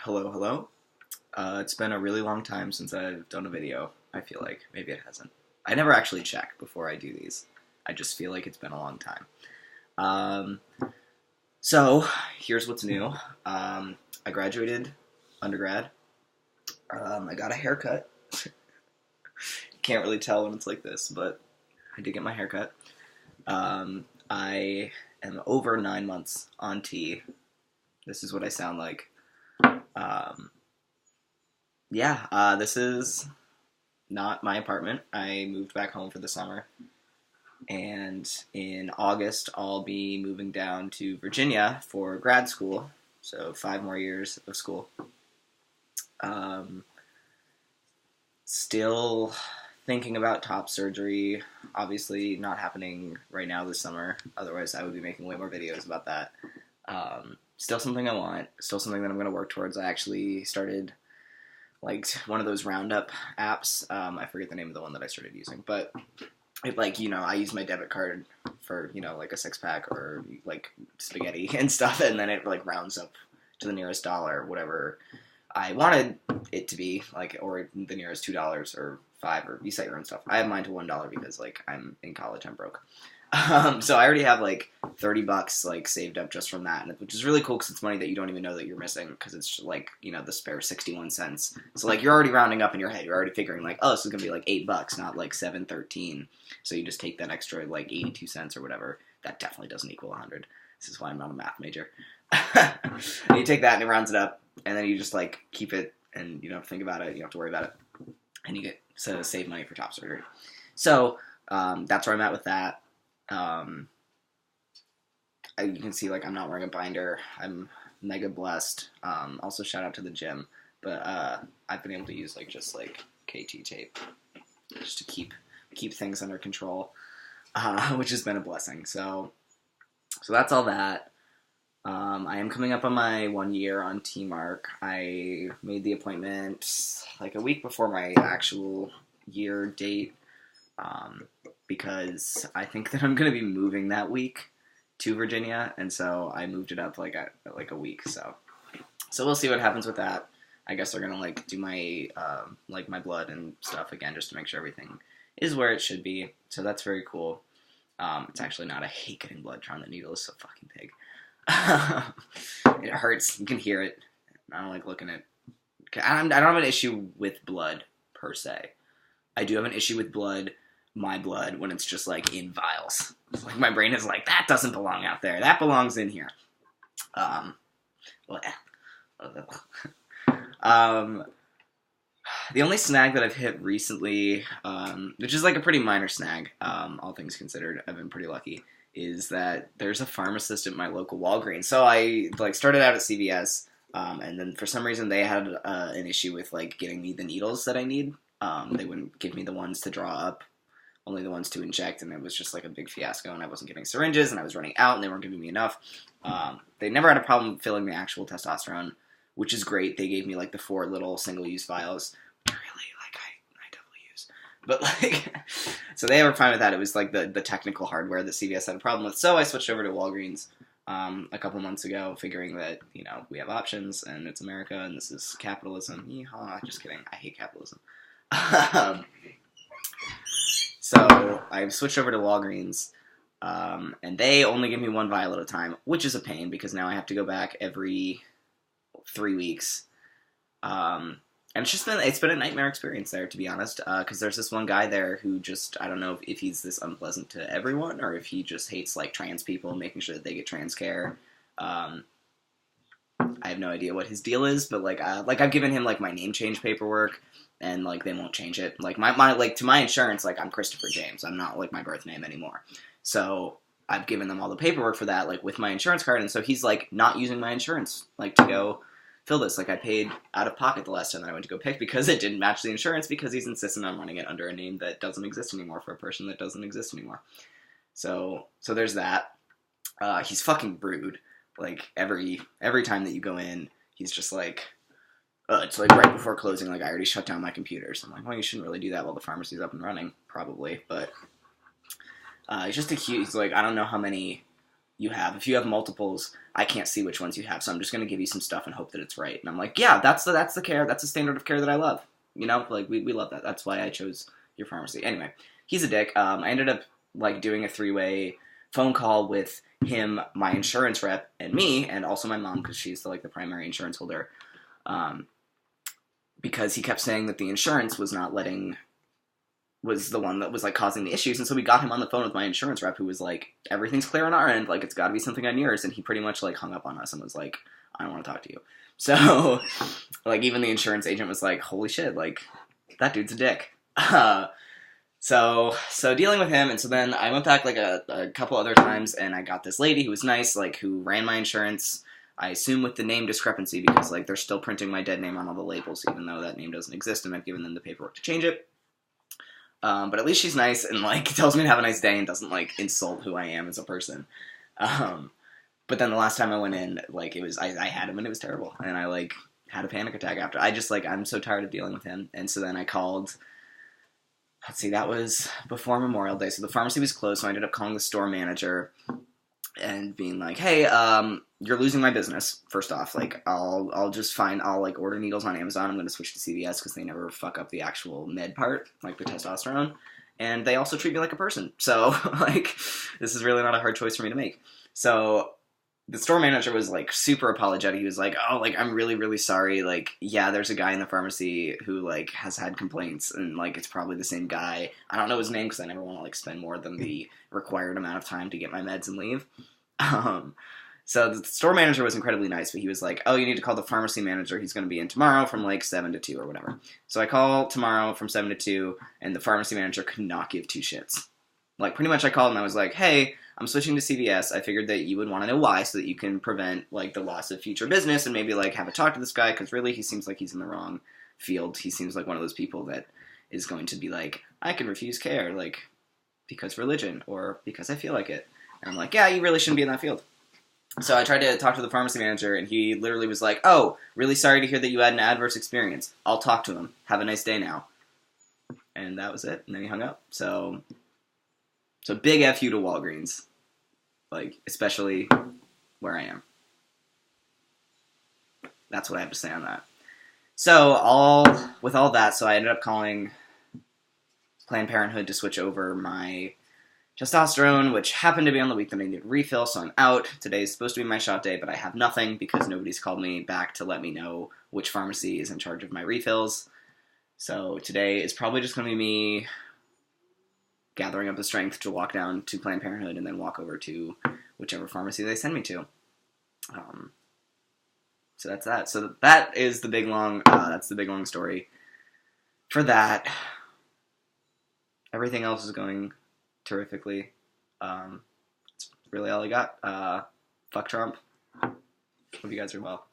Hello, hello. It's been a really long time since I've done a video. I feel like maybe it hasn't. I never actually check before I do these. I just feel like it's been a long time. Um, so here's what's new. I graduated undergrad. I got a haircut. Can't really tell when it's like this, but I did get my haircut. I am over 9 months on T. This is what I sound like. Um, this is not my apartment. I moved back home for the summer. And in August, I'll be moving down to Virginia for grad school. So 5 more years of school. Still thinking about top surgery. Obviously not happening right now this summer. Otherwise, I would be making way more videos about that. Still something I want. Still something that I'm going to work towards. I actually started like one of those roundup apps. I forget the name of the one that I started using, but it I use my debit card for like a 6-pack or like spaghetti and stuff, and then it like rounds up to the nearest dollar, whatever I wanted it to be, like, or the nearest $2 or $5, or you set your own stuff. I have mine to $1 because like I'm in college, I'm broke. So I already have like $30 like saved up just from that, which is really cool because it's money that you don't even know that you're missing because it's like the spare 61 cents. So like you're already rounding up in your head. You're already figuring like, oh, this is gonna be like $8, not like 7.13. So you just take that extra like 82 cents or whatever. That definitely doesn't equal 100. This is why I'm not a math major. And you take that and it rounds it up, and then you just like keep it, and you don't have to think about it. You don't have to worry about it, and you get to save money for top surgery. So that's where I'm at with that. You can see like I'm not wearing a binder. I'm mega blessed. Also shout out to the gym, but I've been able to use like just like KT tape just to keep things under control, which has been a blessing. So that's all that. I am coming up on my 1 year on T-Mark. I made the appointment like a week before my actual year date, because I think that I'm going to be moving that week to Virginia, and so I moved it up like a week. So we'll see what happens with that. I guess they're gonna like do my like my blood and stuff again just to make sure everything is where it should be. So that's very cool. It's actually not. I hate getting blood drawn. The needle is so fucking big. It hurts. You can hear it. I don't like looking at. I don't have an issue with blood per se. I do have an issue with my blood, when it's just like in vials. Like my brain is like, that doesn't belong out there. That belongs in here. The only snag that I've hit recently, which is like a pretty minor snag, all things considered, I've been pretty lucky, is that there's a pharmacist at my local Walgreens. So I like started out at CVS, and then for some reason they had an issue with like getting me the needles that I need. They wouldn't give me the ones to draw up, only the ones to inject, and it was just like a big fiasco, and I wasn't getting syringes, and I was running out, and they weren't giving me enough. They never had a problem filling the actual testosterone, which is great. They gave me like the 4 little single-use vials, which really like I double use. But like, so they were fine with that. It was like the technical hardware that CVS had a problem with. So I switched over to Walgreens a couple months ago, figuring that we have options, and it's America, and this is capitalism. Yeehaw! Just kidding. I hate capitalism. So I switched over to Walgreens, and they only give me 1 vial at a time, which is a pain because now I have to go back every 3 weeks. And it's been a nightmare experience there, to be honest, because there's this one guy there who just, I don't know if he's this unpleasant to everyone or if he just hates like trans people and making sure that they get trans care. I have no idea what his deal is, but like I've given him like my name change paperwork, and like they won't change it. Like my like to my insurance, like I'm Christopher James. I'm not like my birth name anymore. So I've given them all the paperwork for that, like with my insurance card, and so he's like not using my insurance like to go fill this. Like I paid out of pocket the last time that I went to go pick because it didn't match the insurance because he's insistent on running it under a name that doesn't exist anymore for a person that doesn't exist anymore. So there's that. He's fucking rude. Like every time that you go in, he's just like, it's like right before closing, like I already shut down my computer. So I'm like, well, you shouldn't really do that while the pharmacy's up and running, probably. But he's just he's like, I don't know how many you have. If you have multiples, I can't see which ones you have, so I'm just going to give you some stuff and hope that it's right. And I'm like, yeah, that's the care. That's the standard of care that I love. You know, like, we love that. That's why I chose your pharmacy. Anyway, he's a dick. I ended up, like, doing a 3-way phone call with him, my insurance rep, and me, and also my mom, because she's, the primary insurance holder, because he kept saying that the insurance was the one that was, like, causing the issues, and so we got him on the phone with my insurance rep, who was like, everything's clear on our end, like, it's gotta be something on yours, and he pretty much, like, hung up on us and was like, I don't want to talk to you. So, like, even the insurance agent was like, holy shit, like, that dude's a dick. So dealing with him, and so then I went back, like, a couple other times, and I got this lady who was nice, like, who ran my insurance, I assume with the name discrepancy, because, like, they're still printing my dead name on all the labels, even though that name doesn't exist, and I've given them the paperwork to change it. But at least she's nice, and, like, tells me to have a nice day, and doesn't, like, insult who I am as a person. But then the last time I went in, like, it was, I had him, and it was terrible, and I, like, had a panic attack after. I just, like, I'm so tired of dealing with him, and so then I called, let's see, that was before Memorial Day, so the pharmacy was closed, so I ended up calling the store manager, and being like, hey, you're losing my business, first off, like, I'll like, order needles on Amazon, I'm gonna switch to CVS, because they never fuck up the actual med part, like the testosterone, and they also treat me like a person, so, like, this is really not a hard choice for me to make. So the store manager was, like, super apologetic. He was like, oh, like, I'm really, really sorry. Like, yeah, there's a guy in the pharmacy who, like, has had complaints, and, like, it's probably the same guy. I don't know his name because I never want to, like, spend more than the required amount of time to get my meds and leave. So the store manager was incredibly nice, but he was like, oh, you need to call the pharmacy manager. He's going to be in tomorrow from, like, 7 to 2 or whatever. So I call tomorrow from 7 to 2, and the pharmacy manager could not give two shits. Like, pretty much I called and I was like, hey, I'm switching to CVS. I figured that you would want to know why so that you can prevent, like, the loss of future business and maybe, like, have a talk to this guy, because really he seems like he's in the wrong field. He seems like one of those people that is going to be like, I can refuse care, like, because religion or because I feel like it. And I'm like, yeah, you really shouldn't be in that field. So I tried to talk to the pharmacy manager, and he literally was like, oh, really sorry to hear that you had an adverse experience. I'll talk to him. Have a nice day now. And that was it. And then he hung up. So big F you to Walgreens. Like, especially where I am. That's what I have to say on that. So, with all that, so I ended up calling Planned Parenthood to switch over my testosterone, which happened to be on the week that I needed a refill, so I'm out. Today is supposed to be my shot day, but I have nothing because nobody's called me back to let me know which pharmacy is in charge of my refills. So today is probably just going to be me gathering up the strength to walk down to Planned Parenthood and then walk over to whichever pharmacy they send me to. So that's that. So that is the big long, that's the big long story. For that, everything else is going terrifically. That's really all I got. Fuck Trump. Hope you guys are well.